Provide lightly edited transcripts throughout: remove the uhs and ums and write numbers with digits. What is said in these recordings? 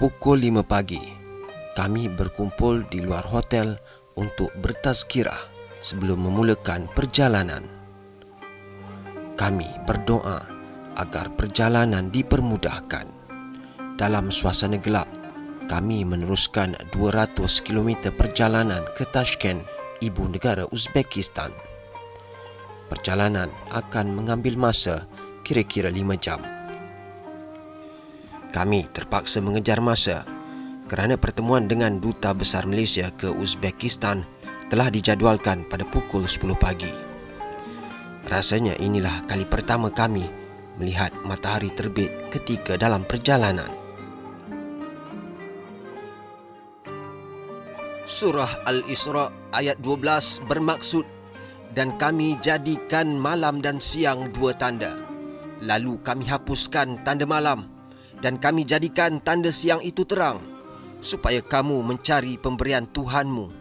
Pukul 5 pagi, kami berkumpul di luar hotel untuk bertazkirah sebelum memulakan perjalanan. Kami berdoa agar perjalanan dipermudahkan. Dalam suasana gelap, kami meneruskan 200 km perjalanan ke Tashkent, ibu negara Uzbekistan. Perjalanan akan mengambil masa kira-kira 5 jam. Kami terpaksa mengejar masa kerana pertemuan dengan Duta Besar Malaysia ke Uzbekistan telah dijadualkan pada pukul 10 pagi. Rasanya inilah kali pertama kami melihat matahari terbit ketika dalam perjalanan. Surah Al-Isra ayat 12 bermaksud, dan kami jadikan malam dan siang dua tanda. Lalu kami hapuskan tanda malam dan kami jadikan tanda siang itu terang, supaya kamu mencari pemberian Tuhanmu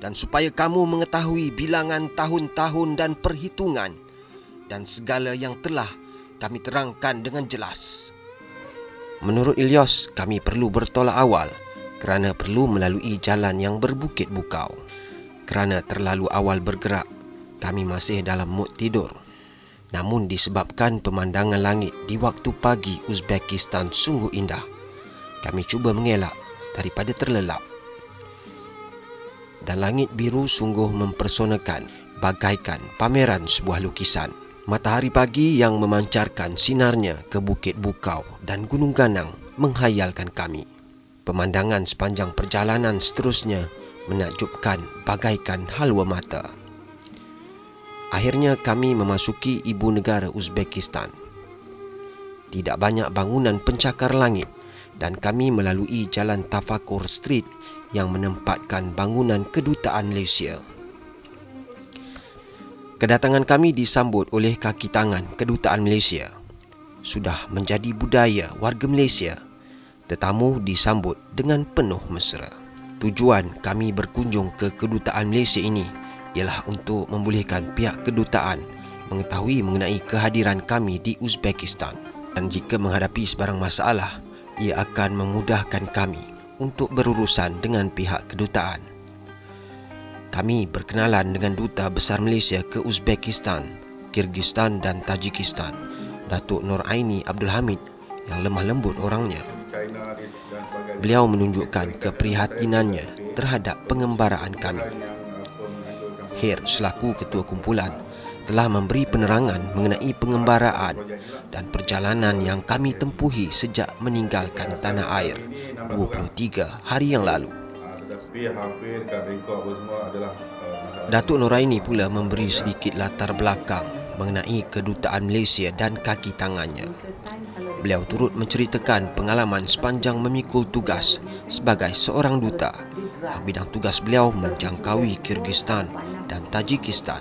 dan supaya kamu mengetahui bilangan tahun-tahun dan perhitungan dan segala yang telah kami terangkan dengan jelas. Menurut Ilyas, kami perlu bertolak awal kerana perlu melalui jalan yang berbukit bukau. Kerana terlalu awal bergerak, kami masih dalam mood tidur. Namun disebabkan pemandangan langit di waktu pagi Uzbekistan sungguh indah, kami cuba mengelak daripada terlelap. Dan langit biru sungguh mempersonakan bagaikan pameran sebuah lukisan. Matahari pagi yang memancarkan sinarnya ke bukit bukau dan gunung ganang menghayalkan kami. Pemandangan sepanjang perjalanan seterusnya menakjubkan bagaikan halwa mata. Akhirnya kami memasuki ibu negara Uzbekistan. Tidak banyak bangunan pencakar langit dan kami melalui jalan Tafakur Street yang menempatkan bangunan kedutaan Malaysia. Kedatangan kami disambut oleh kaki tangan kedutaan Malaysia. Sudah menjadi budaya warga Malaysia, tetamu disambut dengan penuh mesra. Tujuan kami berkunjung ke kedutaan Malaysia ini ialah untuk membolehkan pihak kedutaan mengetahui mengenai kehadiran kami di Uzbekistan. Dan jika menghadapi sebarang masalah, ia akan memudahkan kami untuk berurusan dengan pihak kedutaan. Kami berkenalan dengan Duta Besar Malaysia ke Uzbekistan, Kyrgyzstan dan Tajikistan, Datuk Nur Aini Abdul Hamid, yang lemah lembut orangnya. Beliau menunjukkan keprihatinannya terhadap pengembaraan kami. Khair selaku ketua kumpulan telah memberi penerangan mengenai pengembaraan dan perjalanan yang kami tempuhi sejak meninggalkan tanah air 23 hari yang lalu. Datuk Noraini pula memberi sedikit latar belakang mengenai kedutaan Malaysia dan kaki tangannya. Beliau turut menceritakan pengalaman sepanjang memikul tugas sebagai seorang duta. Bidang tugas beliau menjangkaui Kyrgyzstan dan Tajikistan.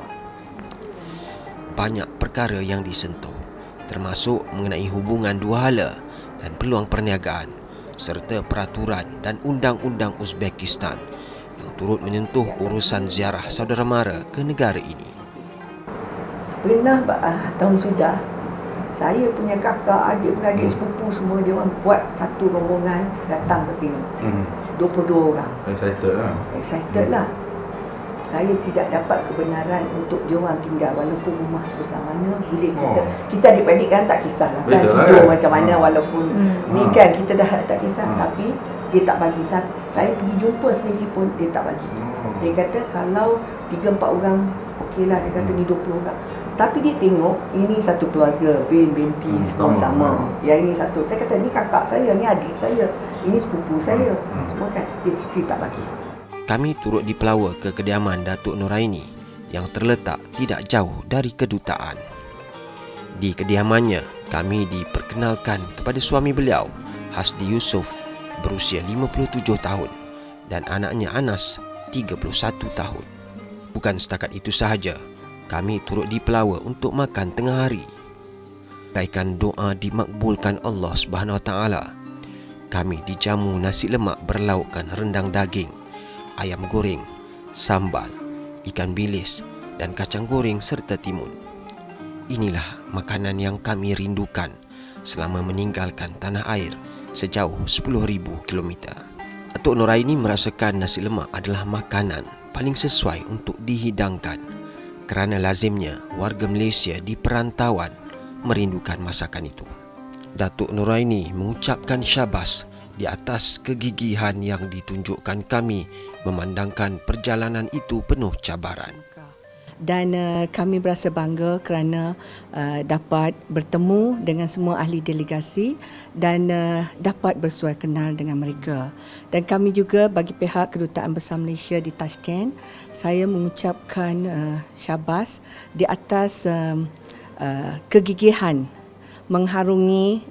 Banyak perkara yang disentuh, termasuk mengenai hubungan dua hala dan peluang perniagaan, serta peraturan dan undang-undang Uzbekistan yang turut menyentuh urusan ziarah saudara mara ke negara ini. Pernah tahun sudah, saya punya kakak, adik-beradik, sepupu semua dia orang buat satu rombongan datang ke sini. 22 orang. Excited lah. Saya tidak dapat kebenaran untuk diorang tinggal walaupun rumah sebesar mana boleh kita adik-adik kan tak kisahlah kan tidur kan? Macam mana walaupun ni kan kita dah tak kisah tapi dia tak bagi. Saya pergi jumpa sendiri pun dia tak bagi. Dia kata kalau 3-4 orang okeylah, dia kata ni 20 orang. Tapi dia tengok ini satu keluarga, binti semua sama. Yang ini satu. Saya kata ni kakak saya, ni adik saya, ini sepupu saya. Semua kan dia tak bagi. Kami turut dipelawa ke kediaman Datuk Noraini yang terletak tidak jauh dari kedutaan. Di kediamannya, kami diperkenalkan kepada suami beliau, Hasdi Yusof, berusia 57 tahun dan anaknya Anas, 31 tahun. Bukan setakat itu sahaja, kami turut dipelawa untuk makan tengah hari. Bagaikan doa dimakbulkan Allah Subhanahu Wa Taala, kami dijamu nasi lemak berlaukkan rendang daging, ayam goreng, sambal, ikan bilis dan kacang goreng serta timun. Inilah makanan yang kami rindukan selama meninggalkan tanah air sejauh 10,000 kilometer. Datuk Noraini merasakan nasi lemak adalah makanan paling sesuai untuk dihidangkan kerana lazimnya warga Malaysia di perantauan merindukan masakan itu. Datuk Noraini mengucapkan syabas di atas kegigihan yang ditunjukkan kami memandangkan perjalanan itu penuh cabaran. Dan kami berasa bangga kerana dapat bertemu dengan semua ahli delegasi dan dapat bersuai kenal dengan mereka. Dan kami juga bagi pihak Kedutaan Besar Malaysia di Tashkent, saya mengucapkan syabas di atas kegigihan mengharungi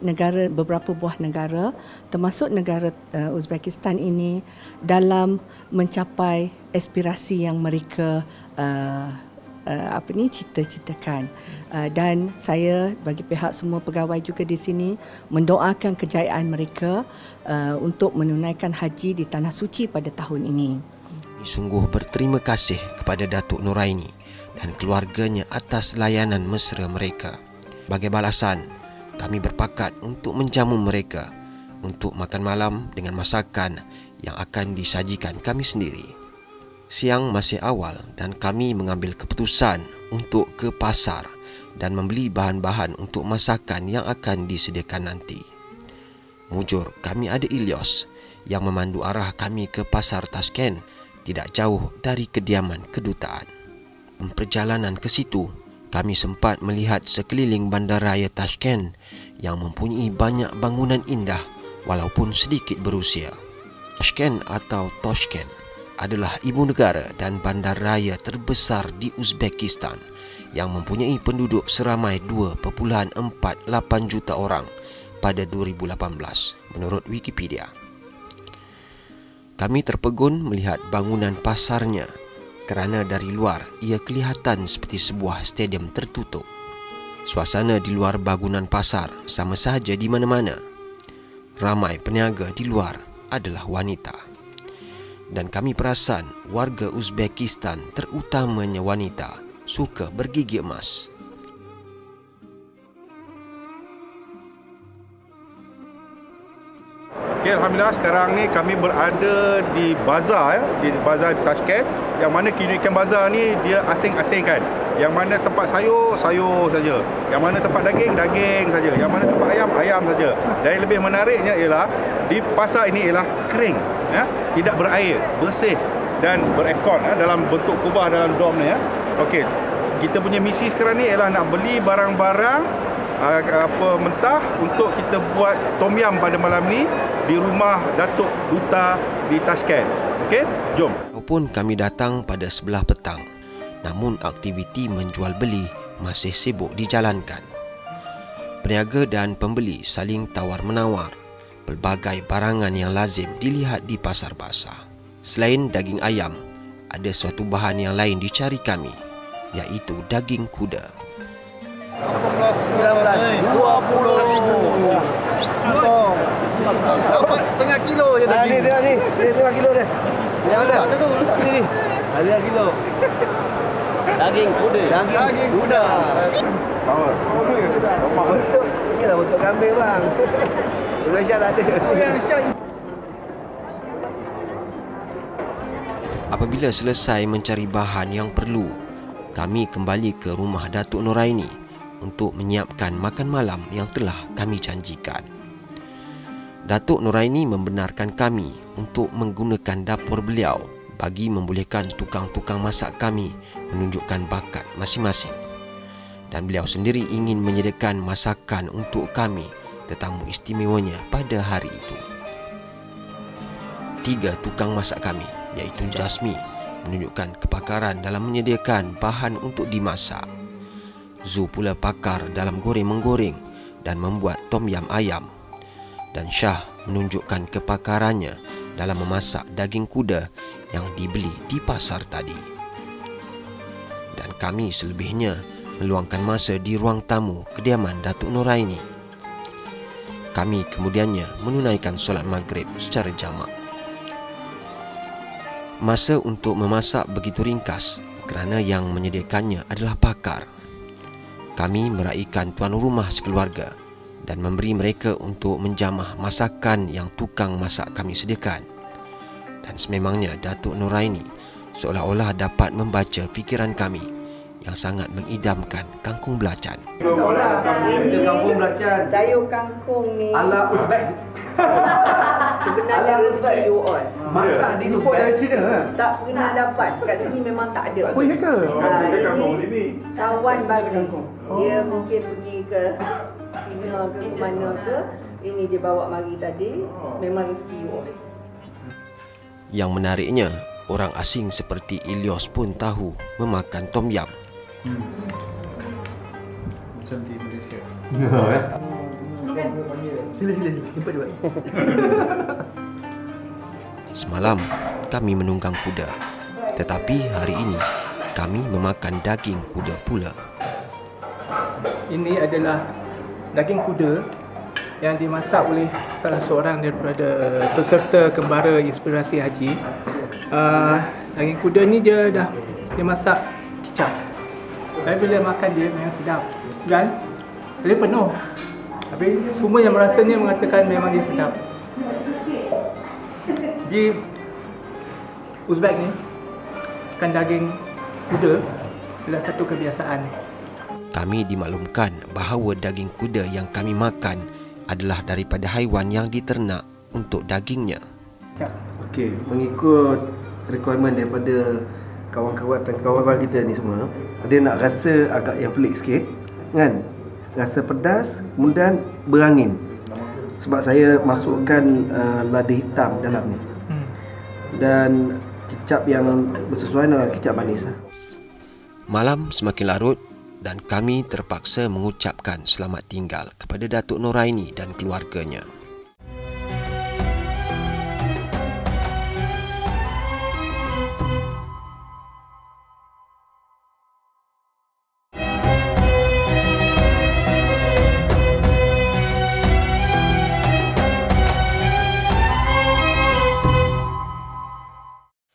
beberapa buah negara termasuk negara Uzbekistan ini dalam mencapai aspirasi yang mereka cita-citakan. Dan saya bagi pihak semua pegawai juga di sini mendoakan kejayaan mereka untuk menunaikan haji di Tanah Suci pada tahun ini. Sungguh berterima kasih kepada Datuk Noraini dan keluarganya atas layanan mesra mereka. Sebagai balasan, kami berpakat untuk menjamu mereka untuk makan malam dengan masakan yang akan disajikan kami sendiri. Siang masih awal dan kami mengambil keputusan untuk ke pasar dan membeli bahan-bahan untuk masakan yang akan disediakan nanti. Mujur, kami ada Ilyas yang memandu arah kami ke pasar Tashkent, tidak jauh dari kediaman kedutaan. Perjalanan ke situ, kami sempat melihat sekeliling bandaraya Tashkent yang mempunyai banyak bangunan indah walaupun sedikit berusia. Tashkent atau Toshkent adalah ibu negara dan bandaraya terbesar di Uzbekistan yang mempunyai penduduk seramai 2.48 juta orang pada 2018 menurut Wikipedia. Kami terpegun melihat bangunan pasarnya kerana dari luar ia kelihatan seperti sebuah stadium tertutup. Suasana di luar bangunan pasar sama sahaja di mana-mana. Ramai peniaga di luar adalah wanita. Dan kami perasan warga Uzbekistan, terutamanya wanita, suka bergigi emas. Okay, Alhamdulillah sekarang ni kami berada di bazar di bazar di Tashkent, yang mana keunikan bazar ni dia asing-asingkan. Yang mana tempat sayur, sayur saja. Yang mana tempat daging, daging saja. Yang mana tempat ayam, ayam saja. Dan yang lebih menariknya ialah di pasar ini ialah kering, ya, tidak berair, bersih dan berekon dalam bentuk kubah dalam dom ni, ya. Okey, kita punya misi sekarang ni ialah nak beli barang-barang mentah untuk kita buat tom yum pada malam ni di rumah Datuk Duta di Tashkent. Okey, jom. Walaupun kami datang pada sebelah petang, namun aktiviti menjual beli masih sibuk dijalankan. Peniaga dan pembeli saling tawar-menawar pelbagai barangan yang lazim dilihat di pasar basah. Selain daging ayam, ada suatu bahan yang lain dicari kami, iaitu daging kuda. 20. Dapat setengah kilo je daging. Ni setengah kilo dia. Yang ada tu ni. Ada kilo. Daging kuda. Daging kuda. Bentuk inilah bentuk kambing bang. Malaysia tak ada. Apabila selesai mencari bahan yang perlu, kami kembali ke rumah Datuk Noraini untuk menyiapkan makan malam yang telah kami janjikan. Datuk Noraini membenarkan kami untuk menggunakan dapur beliau bagi membolehkan tukang-tukang masak kami menunjukkan bakat masing-masing. Dan beliau sendiri ingin menyediakan masakan untuk kami, tetamu istimewanya pada hari itu. 3 tukang masak kami, iaitu Jasmi, menunjukkan kepakaran dalam menyediakan bahan untuk dimasak. Zu pula pakar dalam goreng-menggoreng dan membuat tom yum ayam. Dan Shah menunjukkan kepakarannya dalam memasak daging kuda yang dibeli di pasar tadi. Dan kami selebihnya meluangkan masa di ruang tamu kediaman Datuk Noraini. Kami kemudiannya menunaikan solat maghrib secara jamak. Masa untuk memasak begitu ringkas kerana yang menyediakannya adalah pakar. Kami meraihkan tuan rumah sekeluarga dan memberi mereka untuk menjamah masakan yang tukang masak kami sediakan. Dan sememangnya Datuk Noraini seolah-olah dapat membaca fikiran kami yang sangat mengidamkan kangkung belacan. Ini Kampung belacan sayur kangkung ni ala Uzbek. sebenarnya rezeki you all. Masak di Uzbek. Tak pernah dapat. Kat sini memang tak ada. Oh, ya ke? Ini kawan bagi. Dia mungkin pergi ke China ke mana ke. Ini dia bawa mari tadi. Memang rezeki you all. Yang menariknya, orang asing seperti Ilyos pun tahu memakan tom yam. Macam di Malaysia. Sila. Jumpa dia. Semalam, kami menunggang kuda. Tetapi hari ini, kami memakan daging kuda pula. Ini adalah daging kuda yang dimasak oleh salah seorang daripada peserta kembara inspirasi haji. Daging kuda ni dia masak kicap. Tapi bila makan dia memang sedap. Dan dia penuh. Tapi semua yang merasanya mengatakan memang dia sedap. Di Uzbek ni, makan daging kuda adalah satu kebiasaan. Kami dimaklumkan bahawa daging kuda yang kami makan adalah daripada haiwan yang diternak untuk dagingnya. Okey, mengikut requirement daripada kawan-kawan kita ni semua, dia nak rasa agak yang pelik sikit, kan? Rasa pedas, kemudian berangin. Sebab saya masukkan lada hitam dalam ni. Dan kicap yang bersesuaian adalah kicap manis. Malam semakin larut dan kami terpaksa mengucapkan selamat tinggal kepada Datuk Noraini dan keluarganya.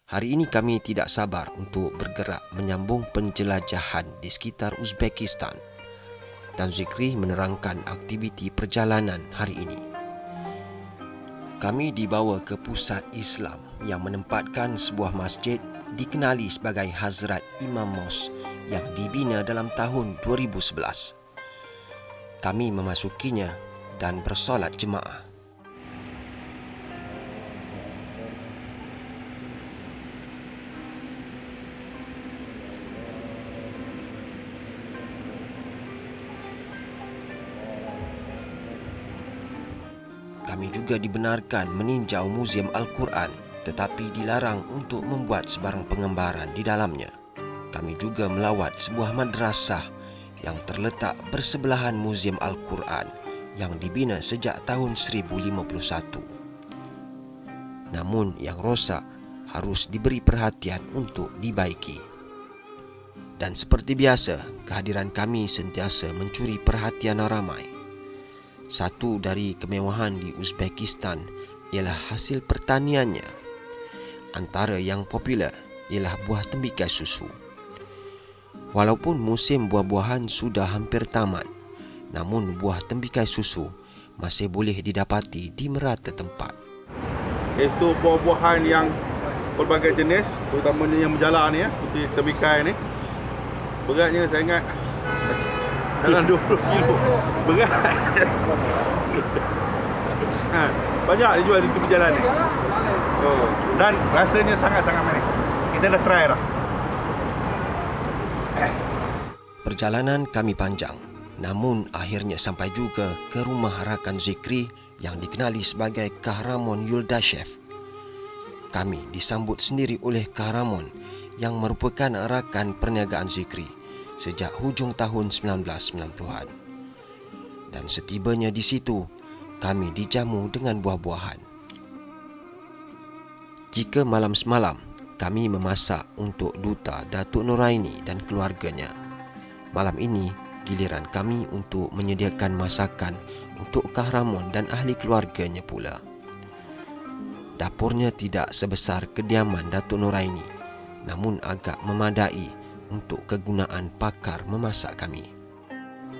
Hari ini kami tidak sabar untuk bergerak menyambung penjelajahan di sekitar Uzbekistan. Dan Zikri menerangkan aktiviti perjalanan hari ini. Kami dibawa ke pusat Islam yang menempatkan sebuah masjid dikenali sebagai Hazrat Imam Mosque yang dibina dalam tahun 2011. Kami memasukinya dan bersolat jemaah. Kami juga dibenarkan meninjau Muzium Al-Quran, tetapi dilarang untuk membuat sebarang pengembaraan di dalamnya. Kami juga melawat sebuah madrasah yang terletak bersebelahan Muzium Al-Quran yang dibina sejak tahun 1051. Namun yang rosak harus diberi perhatian untuk dibaiki. Dan seperti biasa, kehadiran kami sentiasa mencuri perhatian ramai. Satu dari kemewahan di Uzbekistan ialah hasil pertaniannya. Antara yang popular ialah buah tembikai susu. Walaupun musim buah-buahan sudah hampir tamat, namun buah tembikai susu masih boleh didapati di merata tempat. Itu buah-buahan yang pelbagai jenis, terutamanya yang menjala ni, seperti tembikai ni. Beratnya saya ingat dalam 20 kilo. Berat. Banyak dijual di tepi jalan ni. Dan rasanya sangat-sangat manis. Kita dah try dah. Perjalanan kami panjang, namun akhirnya sampai juga ke rumah rakan Zikri yang dikenali sebagai Kahramon Yuldashev. Kami disambut sendiri oleh Kahramon yang merupakan rakan perniagaan Zikri sejak hujung tahun 1990-an. Dan setibanya di situ, kami dijamu dengan buah-buahan. Jika malam semalam, kami memasak untuk duta Datuk Noraini dan keluarganya, malam ini giliran kami untuk menyediakan masakan untuk Kahramon dan ahli keluarganya pula. Dapurnya tidak sebesar kediaman Datuk Noraini, namun agak memadai untuk kegunaan pakar memasak kami.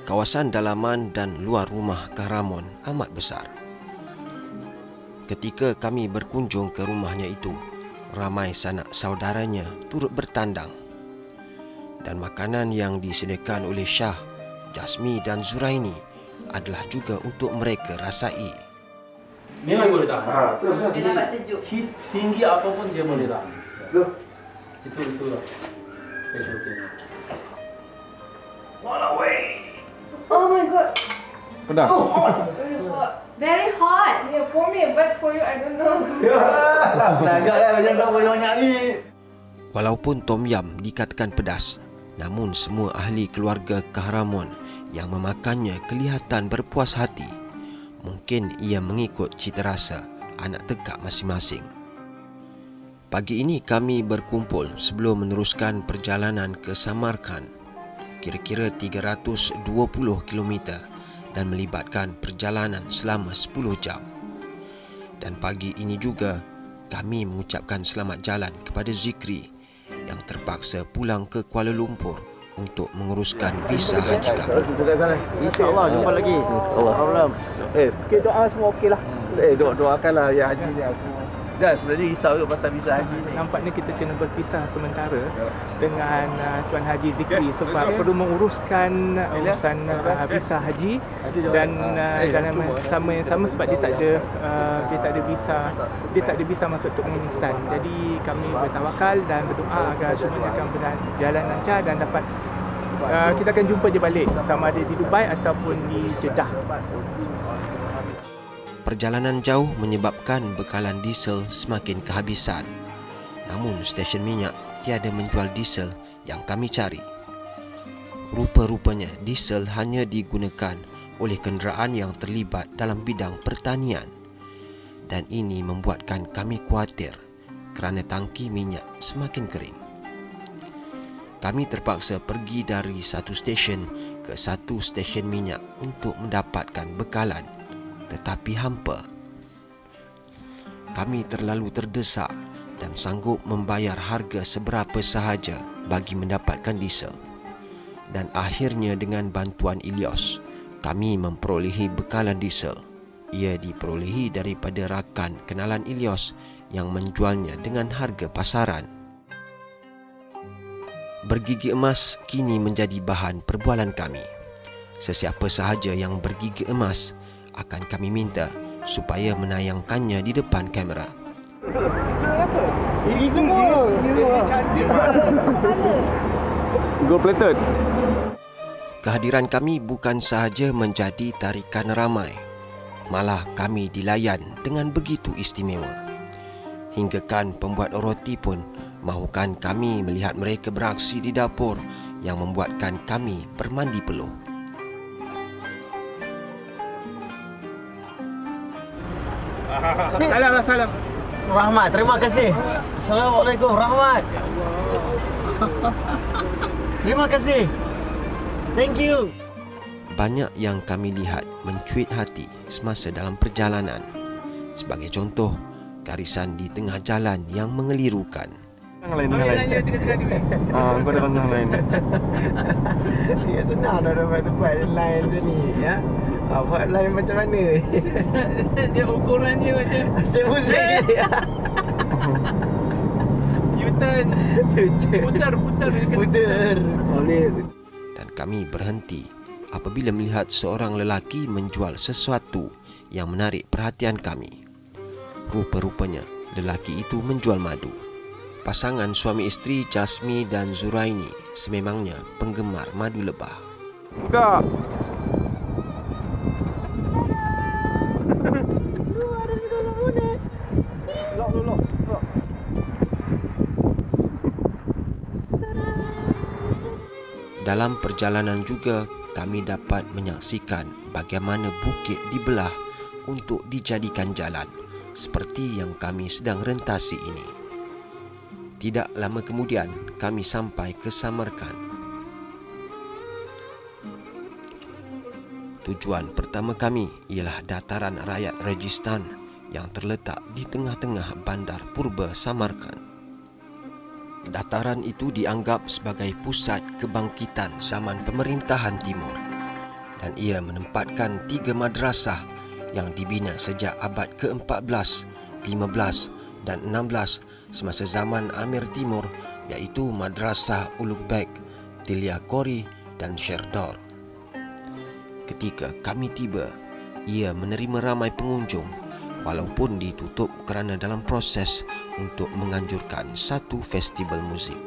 Kawasan dalaman dan luar rumah Kahramon amat besar. Ketika kami berkunjung ke rumahnya itu, ramai sanak saudaranya turut bertandang. Dan makanan yang disediakan oleh Shah, Jasmi dan Zuraini adalah juga untuk mereka rasai. Memang boleh tahan. Dia dapat sejuk. Heat tinggi apapun dia boleh tahan. Loh, Itu specialty-nya. Oh my god. Pedas. Very hot. Yeah, for me, but for you, I don't know. Agaklah macam tak boleh banyak ni. Walaupun tom yam dikatakan pedas, namun semua ahli keluarga Kahramon yang memakannya kelihatan berpuas hati. Mungkin ia mengikut cita rasa anak tegak masing-masing. Pagi ini kami berkumpul sebelum meneruskan perjalanan ke Samarkand, kira-kira 320 km dan melibatkan perjalanan selama 10 jam. Dan pagi ini juga kami mengucapkan selamat jalan kepada Zikri yang terpaksa pulang ke Kuala Lumpur untuk menguruskan visa haji kami. InsyaAllah jumpa lagi. Allah. Okay, doa semua okey lah. Doakanlah ya haji ni aku. Dah sebenarnya risau pasal visa haji ni. Nampaknya kita kena berpisah sementara dengan Tuan Haji Zikri sebab perlu menguruskan urusan visa haji dan dalam sama yang sama sebab dia tak ada visa masuk Turkmenistan. Jadi kami bertawakal dan berdoa agar semuanya akan berjalan lancar dan dapat kita akan jumpa dia balik sama ada di Dubai ataupun di Jeddah. Perjalanan jauh menyebabkan bekalan diesel semakin kehabisan. Namun stesen minyak tiada menjual diesel yang kami cari. Rupa-rupanya diesel hanya digunakan oleh kenderaan yang terlibat dalam bidang pertanian. Dan ini membuatkan kami khawatir kerana tangki minyak semakin kering. Kami terpaksa pergi dari satu stesen ke satu stesen minyak untuk mendapatkan bekalan, tetapi hampa. Kami terlalu terdesak dan sanggup membayar harga seberapa sahaja bagi mendapatkan diesel. Dan akhirnya dengan bantuan Ilyos, kami memperolehi bekalan diesel. Ia diperolehi daripada rakan kenalan Ilyos yang menjualnya dengan harga pasaran. Bergigi emas kini menjadi bahan perbualan kami. Sesiapa sahaja yang bergigi emas akan kami minta supaya menayangkannya di depan kamera. Ini semua. Gold plated. Kehadiran kami bukan sahaja menjadi tarikan ramai, malah kami dilayan dengan begitu istimewa. Hinggakan pembuat roti pun mahukan kami melihat mereka beraksi di dapur yang membuatkan kami bermandi peluh. Salam. Rahmat, terima kasih. Assalamualaikum, Rahmat. Terima kasih. Thank you. Banyak yang kami lihat mencuit hati semasa dalam perjalanan. Sebagai contoh, garisan di tengah jalan yang mengelirukan. Kau ada tengah lain. Ya senang dah dapat tempat lain macam ni ya. Buat lain macam mana ni? Dia ukuran dia macam Pusing-pusing ni. U-turn. Putar. Boleh. Dan kami berhenti apabila melihat seorang lelaki menjual sesuatu yang menarik perhatian kami. Rupa-rupanya lelaki itu menjual madu. Pasangan suami isteri Jasmi dan Zuraini sememangnya penggemar madu lebah. Buka. Dalam perjalanan juga kami dapat menyaksikan bagaimana bukit dibelah untuk dijadikan jalan seperti yang kami sedang rentasi ini. Tidak lama kemudian kami sampai ke Samarkand. Tujuan pertama kami ialah dataran rakyat Rajasthan yang terletak di tengah-tengah bandar purba Samarkand. Dataran itu dianggap sebagai pusat kebangkitan zaman pemerintahan timur. dan ia menempatkan 3 madrasah yang dibina sejak abad ke-14, 15 dan 16 semasa zaman Amir Timur, iaitu Madrasah Ulugh Beg, Tilia Kori dan Sherdor. Ketika kami tiba, ia menerima ramai pengunjung walaupun ditutup kerana dalam proses untuk menganjurkan satu festival muzik.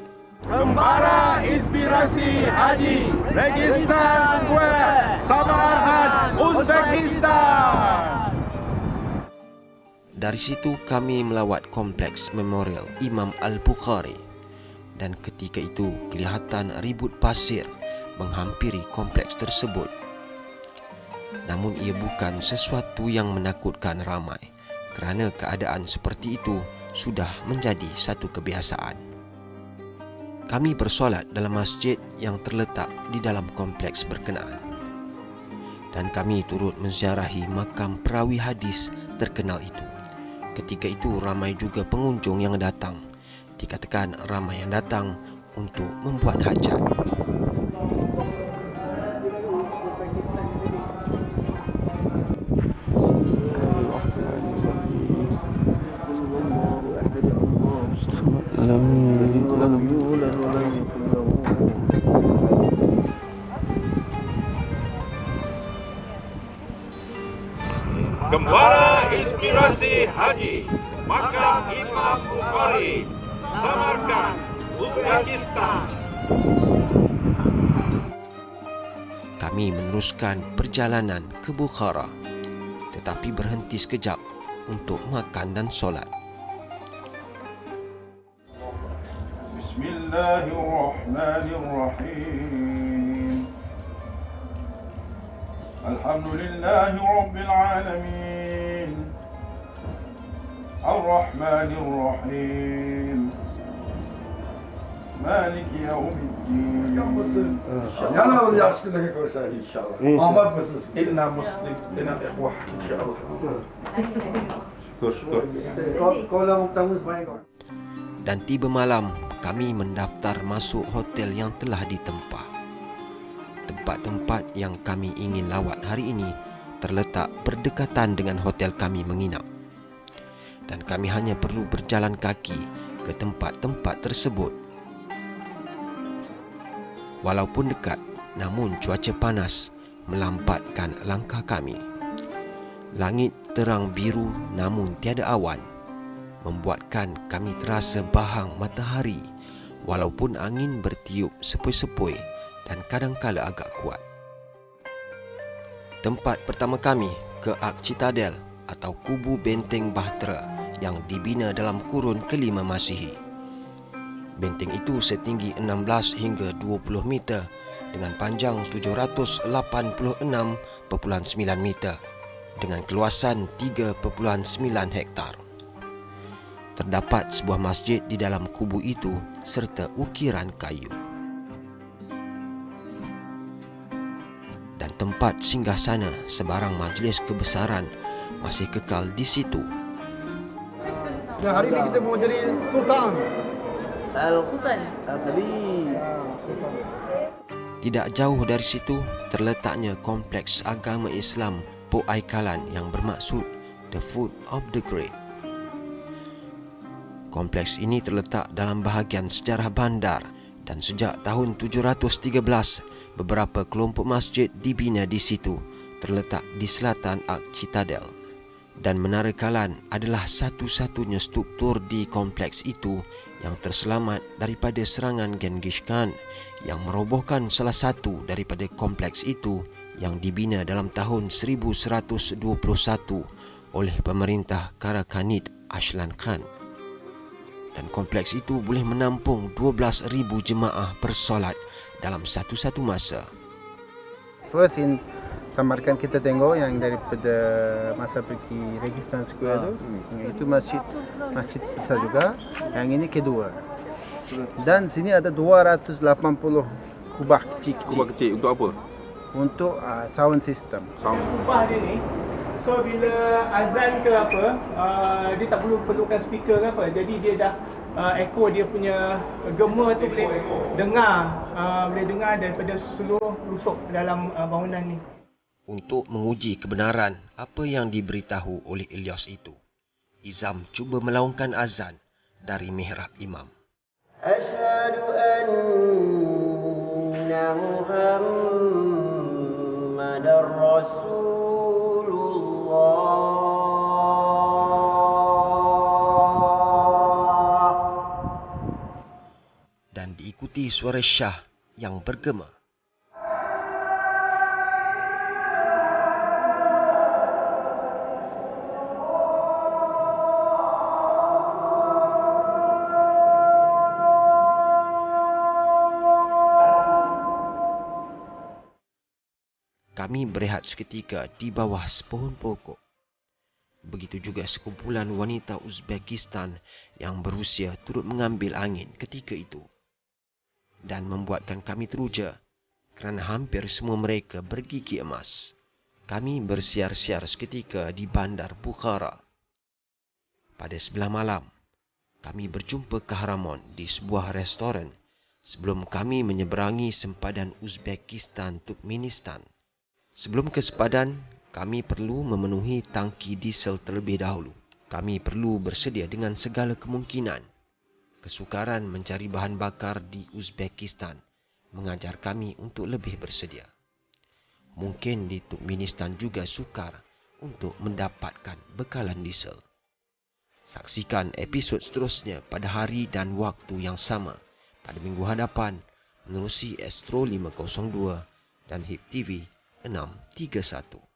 Gembara Inspirasi Haji, Registan Square, Samarkand, Uzbekistan. Dari situ kami melawat kompleks memorial Imam Al-Bukhari, dan ketika itu kelihatan ribut pasir menghampiri kompleks tersebut. Namun ia bukan sesuatu yang menakutkan ramai, kerana keadaan seperti itu sudah menjadi satu kebiasaan. Kami bersolat dalam masjid yang terletak di dalam kompleks berkenaan, dan kami turut menziarahi makam perawi hadis terkenal itu. Ketika itu ramai juga pengunjung yang datang. Dikatakan ramai yang datang untuk membuat hajat. Gembara Inspirasi Haji, Makam Imam Bukhari, Samarkand, Uzbekistan. Kami meneruskan perjalanan ke Bukhara, tetapi berhenti sekejap untuk makan dan solat. Bismillahirrahmanirrahim. Alhamdulillahi Rabbil Alamin. Ar-Rahmanir-Rahim. Maliki Yawmiddin. Yana onu yaxshi kunlarga ko'rishaylik inshaalloh. Omad bo'lsin sizga. Inna muslim, inna ikhwah inshaalloh. Syukur. Dan tiba malam, kami mendaftar masuk hotel yang telah ditempah. Tempat-tempat yang kami ingin lawat hari ini terletak berdekatan dengan hotel kami menginap, dan kami hanya perlu berjalan kaki ke tempat-tempat tersebut. Walaupun dekat, namun cuaca panas melambatkan langkah kami. Langit terang biru namun tiada awan, membuatkan kami terasa bahang matahari walaupun angin bertiup sepoi-sepoi dan kadangkala agak kuat. Tempat pertama kami ke Ark Citadel atau Kubu Benteng Bahtera yang dibina dalam kurun ke-5 Masihi. Benteng itu setinggi 16 hingga 20 meter dengan panjang 786.9 meter dengan keluasan 3.9 hektar. Terdapat sebuah masjid di dalam kubu itu serta ukiran kayu. Dan tempat singgahsana sebarang majlis kebesaran masih kekal di situ. Dan hari ini kita mau jadi Sultan. Tidak jauh dari situ terletaknya kompleks agama Islam Po Aikalan yang bermaksud The Foot of the Great. Kompleks ini terletak dalam bahagian sejarah bandar, dan sejak tahun 713 beberapa kelompok masjid dibina di situ, terletak di selatan Ark Citadel. Dan Menara Kalan adalah satu-satunya struktur di kompleks itu yang terselamat daripada serangan Genghis Khan yang merobohkan salah satu daripada kompleks itu yang dibina dalam tahun 1121 oleh pemerintah Karakanid Ashlan Khan. Dan kompleks itu boleh menampung 12,000 jemaah bersolat dalam satu-satu masa. First in Samarkand kita tengok yang daripada masa pergi Registan Square itu masjid besar juga. Yang ini kedua. Dan sini ada 280 kubah kecil-kecil. Kubah kecil untuk apa? Untuk sound system. Kubah dia ni, so bila azan ke apa, dia tak perlukan speaker ke apa. Jadi dia dah echo dia punya gema tu boleh dengar daripada seluruh rusuk dalam bangunan ni. Untuk menguji kebenaran apa yang diberitahu oleh Ilyas itu, Izam cuba melaungkan azan dari mihrab imam. Asyhadu anna Muhammadar Rasulullah. Dan diikuti suara syah yang bergema. Kami berehat seketika di bawah sepohon pokok. Begitu juga sekumpulan wanita Uzbekistan yang berusia turut mengambil angin ketika itu. Dan membuatkan kami teruja kerana hampir semua mereka bergigi emas. Kami bersiar-siar seketika di bandar Bukhara. Pada sebelah malam, kami berjumpa Kahramon di sebuah restoran sebelum kami menyeberangi sempadan Uzbekistan Turkmenistan. Sebelum ke sempadan, kami perlu memenuhi tangki diesel terlebih dahulu. Kami perlu bersedia dengan segala kemungkinan. Kesukaran mencari bahan bakar di Uzbekistan mengajar kami untuk lebih bersedia. Mungkin di Turkmenistan juga sukar untuk mendapatkan bekalan diesel. Saksikan episod seterusnya pada hari dan waktu yang sama pada minggu hadapan menerusi Astro 502 dan HIP TV 631.